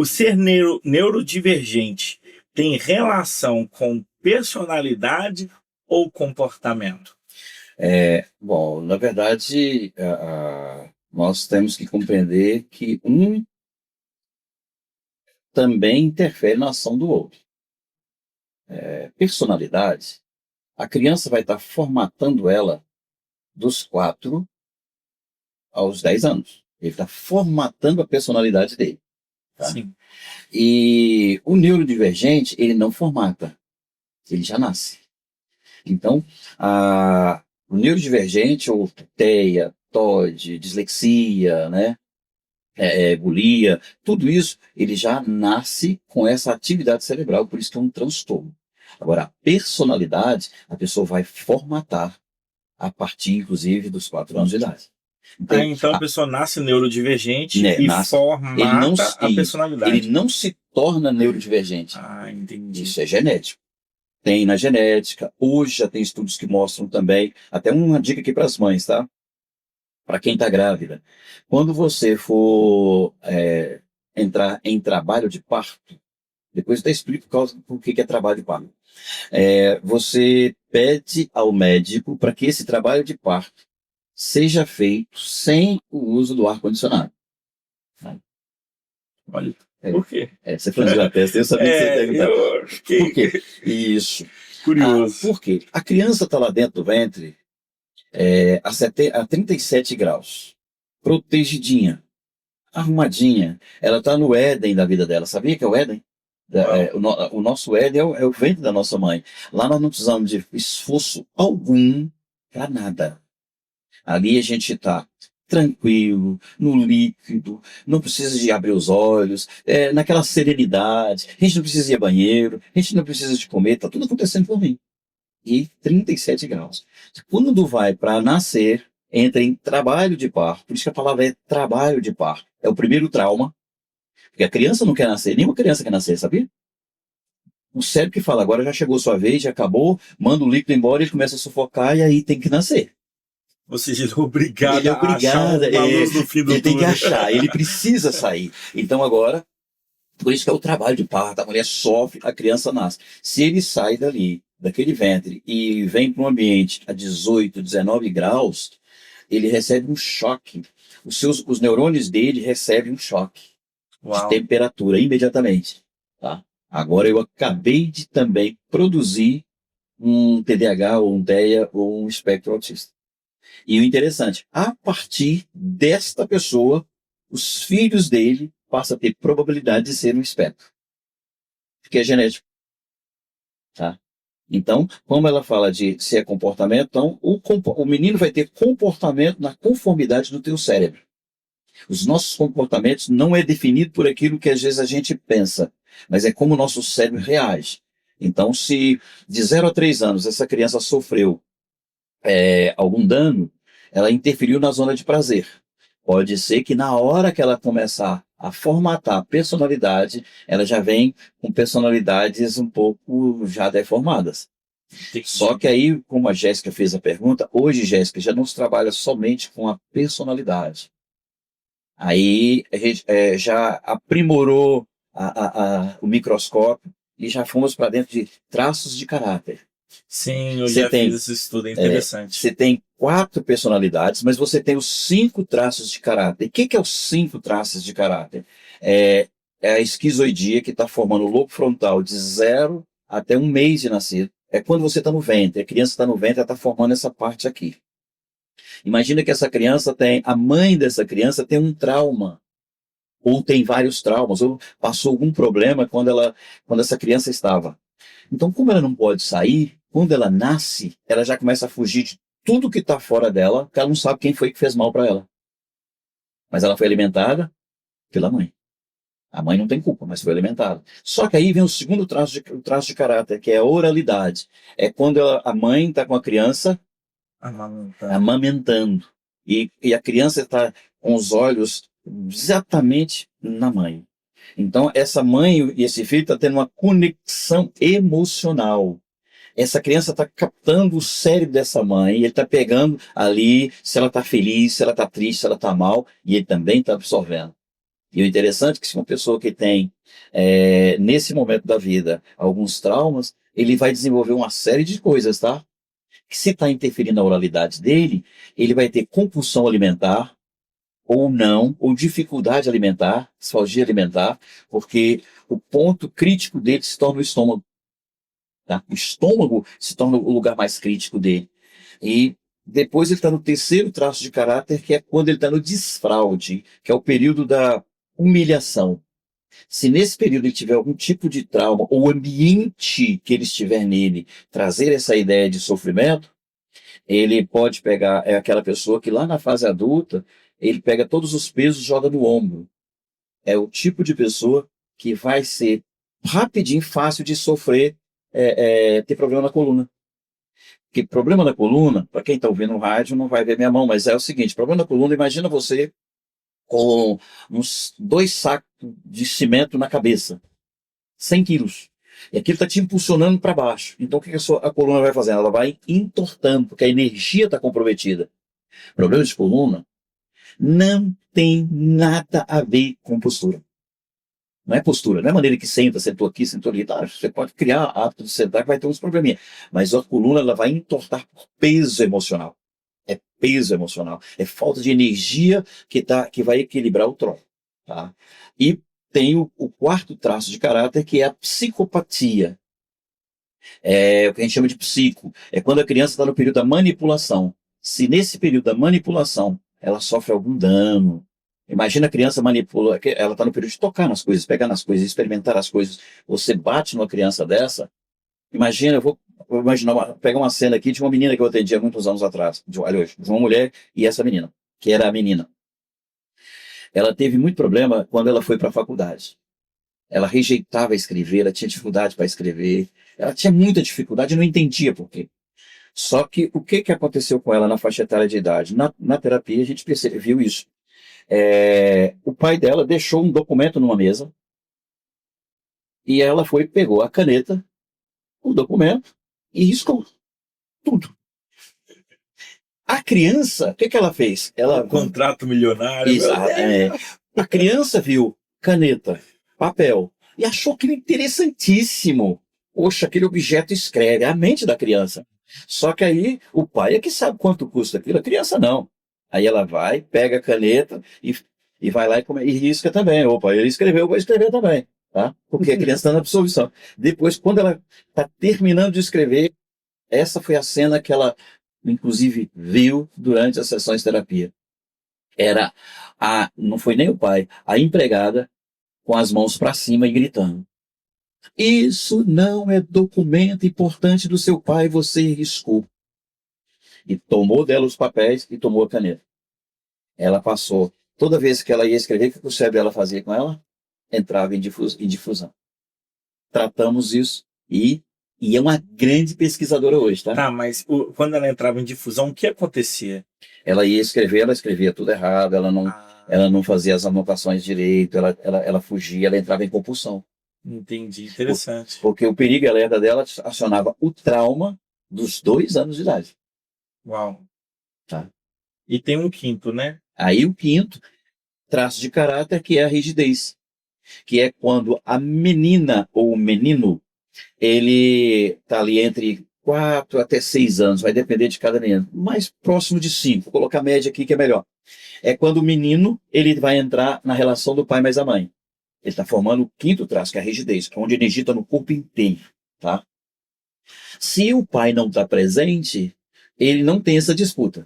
O ser neurodivergente tem relação com personalidade ou comportamento? Bom, na verdade, nós temos que compreender que um também interfere na ação do outro. Personalidade, a criança vai estar formatando ela dos 4 aos 10 anos. Ele está formatando a personalidade dele. Tá? Sim. E o neurodivergente, ele não formata, ele já nasce. Então, o neurodivergente, ou TEA, TOD, dislexia, né? Bulia, tudo isso, ele já nasce com essa atividade cerebral, por isso que é um transtorno. Agora, a personalidade, a pessoa vai formatar a partir, inclusive, dos 4 anos de idade. Então a pessoa nasce neurodivergente e ele formata a ele personalidade. não se torna neurodivergente. Entendi. Isso é genético. Tem na genética, hoje já tem estudos que mostram também, até uma dica aqui para as mães, tá? Para quem está grávida. Quando você for entrar em trabalho de parto, depois eu até explico por que é trabalho de parto. Você pede ao médico para que esse trabalho de parto seja feito sem o uso do ar-condicionado. Olha, por quê? Você franziu a testa, eu sabia que você ia perguntar. Eu fiquei Por quê? Isso. curioso. Por quê? A criança está lá dentro do ventre a 37 graus, protegidinha, arrumadinha. Ela está no Éden da vida dela. Sabia que é o Éden? O nosso Éden é o ventre da nossa mãe. Lá nós não precisamos de esforço algum para nada. Ali a gente está tranquilo, no líquido, não precisa de abrir os olhos, naquela serenidade, a gente não precisa ir ao banheiro, a gente não precisa de comer, está tudo acontecendo por mim. E 37 graus. Quando vai para nascer, entra em trabalho de parto, por isso que a palavra é trabalho de parto. É o primeiro trauma, porque a criança não quer nascer, nenhuma criança quer nascer, sabia? O cérebro que fala, agora já chegou sua vez, já acabou, manda o líquido embora, ele começa a sufocar e aí tem que nascer. Ou seja, ele é obrigado Ele é a achar uma luz no fim do ele tem que túnel. achar, ele precisa sair. Então agora, por isso que é o trabalho de parto, a mulher sofre, a criança nasce. Se ele sai daquele ventre, e vem para um ambiente a 18, 19 graus, ele recebe um choque. Os neurônios dele recebem um choque de temperatura imediatamente. Tá? Agora eu acabei de também produzir um TDAH, ou um TEA, ou um espectro autista. E o interessante, a partir desta pessoa, os filhos dele passam a ter probabilidade de ser um espectro. Porque é genético. Tá? Então, como ela fala de se é comportamento, então o menino vai ter comportamento na conformidade do teu cérebro. Os nossos comportamentos não é definido por aquilo que às vezes a gente pensa, mas é como o nosso cérebro reage. Então, se de 0 a 3 anos essa criança sofreu algum dano, ela interferiu na zona de prazer. Pode ser que na hora que ela começar a formatar a personalidade, ela já vem com personalidades um pouco já deformadas. Entendi. Só que aí, como a Jéssica fez a pergunta, hoje, Jéssica, já não se trabalha somente com a personalidade. Aí a gente já aprimorou o microscópio e já fomos para dentro de traços de caráter. Sim, eu já fiz esse estudo, é interessante. Você tem 4 personalidades, mas você tem os 5 traços de caráter. O que é os 5 traços de caráter? É a esquizoidia, que está formando o lobo frontal de 0 até 1 mês de nascido. É quando você está no ventre, a criança está no ventre, ela está formando essa parte aqui. Imagina que essa criança a mãe dessa criança tem um trauma, ou tem vários traumas, ou passou algum problema quando essa criança estava. Então, como ela não pode sair, quando ela nasce, ela já começa a fugir de tudo que está fora dela, porque ela não sabe quem foi que fez mal para ela. Mas ela foi alimentada pela mãe. A mãe não tem culpa, mas foi alimentada. Só que aí vem o segundo traço de caráter, que é a oralidade. É quando a mãe está com a criança amamentando. E a criança está com os olhos exatamente na mãe. Então, essa mãe e esse filho estão tendo uma conexão emocional. Essa criança está captando o cérebro dessa mãe, ele está pegando ali se ela está feliz, se ela está triste, se ela está mal, e ele também está absorvendo. E o interessante é que se uma pessoa que tem, nesse momento da vida, alguns traumas, ele vai desenvolver uma série de coisas, tá? Que se está interferindo na oralidade dele, ele vai ter compulsão alimentar, ou não, ou dificuldade alimentar, disfagia alimentar, porque o ponto crítico dele se torna o estômago. Tá? O estômago se torna o lugar mais crítico dele. E depois ele está no terceiro traço de caráter, que é quando ele está no desfraude, que é o período da humilhação. Se nesse período ele tiver algum tipo de trauma, ou o ambiente que ele estiver nele trazer essa ideia de sofrimento, ele pode pegar, é aquela pessoa que lá na fase adulta, ele pega todos os pesos e joga no ombro. É o tipo de pessoa que vai ser rapidinho, fácil de sofrer, ter problema na coluna. Porque problema na coluna, para quem está ouvindo o rádio não vai ver minha mão, mas é o seguinte, problema na coluna, imagina você com uns 2 sacos de cimento na cabeça, 100 quilos. E aquilo está te impulsionando para baixo. Então o que a coluna vai fazendo? Ela vai entortando, porque a energia está comprometida. Problema de coluna não tem nada a ver com postura. Não é postura, não é maneira que senta, sentou aqui, sentou ali. Tá, você pode criar hábito de sentar que vai ter uns probleminha. Mas a coluna ela vai entortar por peso emocional. É peso emocional. É falta de energia que vai equilibrar o tronco. Tá? E tem o quarto traço de caráter, que é a psicopatia. É o que a gente chama de psico. É quando a criança está no período da manipulação. Se nesse período da manipulação ela sofre algum dano, imagina a criança manipula, ela está no período de tocar nas coisas, pegar nas coisas, experimentar as coisas. Você bate numa criança dessa, imagina, eu vou imaginar, pegar uma cena aqui de uma menina que eu atendi há muitos anos atrás, de uma mulher e essa menina, que era a menina. Ela teve muito problema quando ela foi para a faculdade. Ela rejeitava escrever, ela tinha dificuldade para escrever, ela tinha muita dificuldade e não entendia por quê. Só que o que aconteceu com ela na faixa etária de idade? Na terapia a gente viu isso. O pai dela deixou um documento numa mesa e ela foi, pegou a caneta, o documento e riscou tudo. A criança, o que ela fez? Um contrato milionário. Exato, a criança viu caneta, papel e achou aquilo interessantíssimo. Poxa, aquele objeto escreve, é a mente da criança. Só que aí o pai é que sabe quanto custa aquilo, a criança não. Aí ela vai, pega a caneta e vai lá e risca também. Opa, ele escreveu, eu vou escrever também. Tá? Porque a criança está na absorção. Depois, quando ela está terminando de escrever, essa foi a cena que ela, inclusive, viu durante as sessões de terapia. Não foi nem o pai, a empregada com as mãos para cima e gritando. Isso não é documento importante do seu pai, você riscou. E tomou dela os papéis e tomou a caneta. Ela passou. Toda vez que ela ia escrever, o que o cérebro dela fazia com ela? Entrava em difusão. Tratamos isso e é uma grande pesquisadora hoje, tá? Tá, mas quando ela entrava em difusão, o que acontecia? Ela ia escrever, ela escrevia tudo errado, ela não fazia as anotações direito, ela fugia, ela entrava em compulsão. Entendi, interessante. Porque o perigo alerta dela acionava o trauma dos 2 anos de idade. Uau. Tá. E tem um quinto, né? Aí o quinto traço de caráter, que é a rigidez. Que é quando a menina ou o menino, ele está ali entre 4 até 6 anos, vai depender de cada menino, mais próximo de 5, vou colocar a média aqui que é melhor. É quando o menino ele vai entrar na relação do pai mais a mãe. Ele está formando o quinto traço, que é a rigidez, onde a energia está no corpo inteiro. Tá? Se o pai não está presente, ele não tem essa disputa.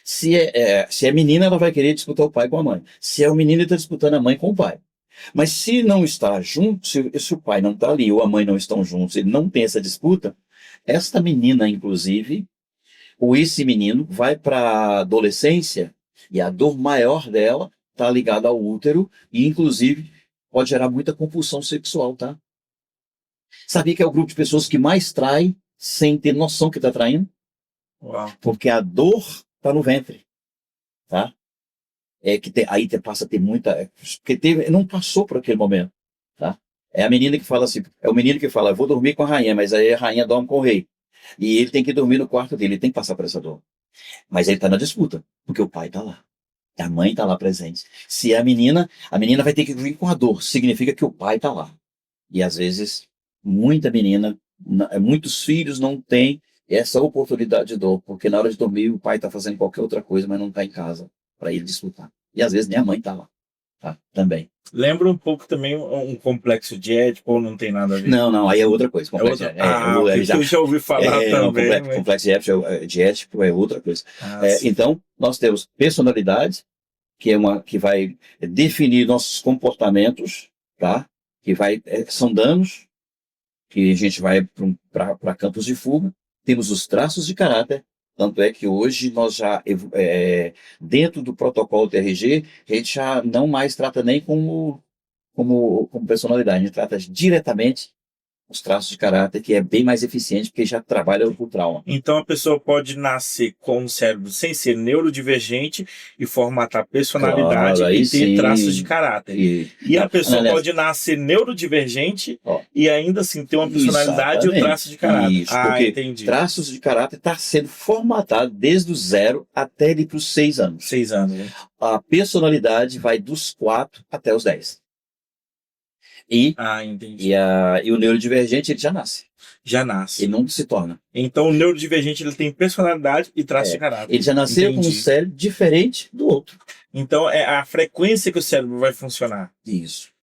Se é menina, ela vai querer disputar o pai com a mãe. Se é o menino, ele está disputando a mãe com o pai. Mas se não está junto, se o pai não está ali ou a mãe não estão juntos, ele não tem essa disputa, esta menina, inclusive, ou esse menino, vai para a adolescência e a dor maior dela está ligada ao útero e, inclusive, pode gerar muita compulsão sexual, tá? Sabia que é o grupo de pessoas que mais trai sem ter noção que está traindo? Uau. Porque a dor está no ventre, tá? Aí passa a ter muita... Porque não passou por aquele momento, tá? É a menina que fala assim, é o menino que fala, eu vou dormir com a rainha, mas aí a rainha dorme com o rei. E ele tem que dormir no quarto dele, ele tem que passar por essa dor. Mas ele está na disputa, porque o pai está lá. A mãe está lá presente. Se é a menina vai ter que vir com a dor. Significa que o pai está lá. E às vezes, muitos filhos não têm essa oportunidade de dor, porque na hora de dormir o pai está fazendo qualquer outra coisa, mas não está em casa para ele desfrutar. E às vezes nem a mãe está lá, tá? Também. Lembra um pouco também um complexo de Édipo, ou não tem nada a ver? Não, aí é outra coisa. Complexo eu já ouvi falar também. Complexo de Édipo é outra coisa. Sim. Então, nós temos personalidade, que vai definir nossos comportamentos, tá? São danos, que a gente vai para campos de fuga. Temos os traços de caráter, tanto é que hoje nós já, dentro do protocolo TRG, a gente já não mais trata nem como personalidade, a gente trata diretamente os traços de caráter, que é bem mais eficiente, porque já trabalha com trauma. Então a pessoa pode nascer com um cérebro sem ser neurodivergente e formatar a personalidade e ter sim. traços de caráter. E a pessoa pode nascer neurodivergente e ainda assim ter uma personalidade e um traço de caráter. Isso, porque entendi. Traços de caráter está sendo formatado desde o 0 até ele para os 6 anos. 6 anos, né? A personalidade vai dos 4 até os 10. Entendi. E o neurodivergente, ele já nasce. Já nasce. Ele não se torna. Então o neurodivergente ele tem personalidade e traço de caráter. Ele já nasceu com um cérebro diferente do outro. Então é a frequência que o cérebro vai funcionar. Isso.